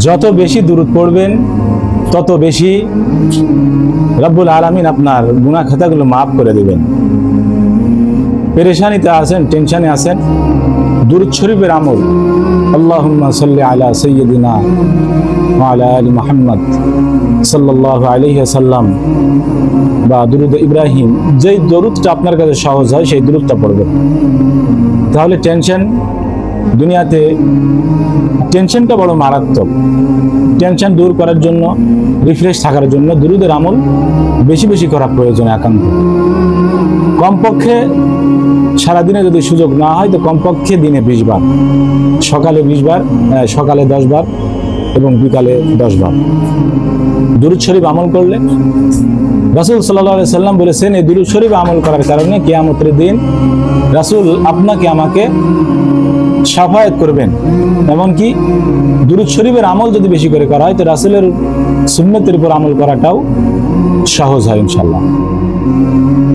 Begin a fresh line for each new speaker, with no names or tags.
যত বেশি দুরূদ পড়বেন তত বেশি রব্বুল আলামিন আপনার গুনাহ খাতাগুলো মাফ করে দিবেন। পেরেশানিতে আছেন, টেনশনে আছেন, দুরূদ শরীফের আমল, আল্লাহুম্মা সাল্লি আলা সাইয়্যিদিনা ওয়া আলা আলি মুহাম্মদ সাল্লাল্লাহু আলাইহি ওয়াসাল্লাম বা দুরূদ ইব্রাহিম, যেই দরুদটা আপনার কাছে সহজ হয় সেই দরুদটা পড়বেন। তাহলে দুনিয়াতে টেনশনটা বড় মারাত্মক। টেনশন দূর করার জন্য, রিফ্রেশ থাকার জন্য দুরূদের আমল বেশি বেশি করা প্রয়োজন একান্ত। কমপক্ষে সারাদিনে যদি সুযোগ না হয় তো কমপক্ষে দিনে 20 বার, সকালে 20 বার, সকালে 10 বার এবং বিকালে 10 বার দুরূদ শরীফ আমল করলে রাসূল সাল্লাল্লাহু আলাইহি সাল্লাম বলেছেন, এই দুরূদ শরীফ আমল করার কারণে কিয়ামতের দিন রাসূল আপনাকে আমাকে শাফায়াত করবেন। এমনকি দুরূদ শরীফের আমল যদি বেশি করে করা হয় তো রাসূলের সুন্নতের উপর আমল করাটাও সহজ হয় ইনশাআল্লাহ।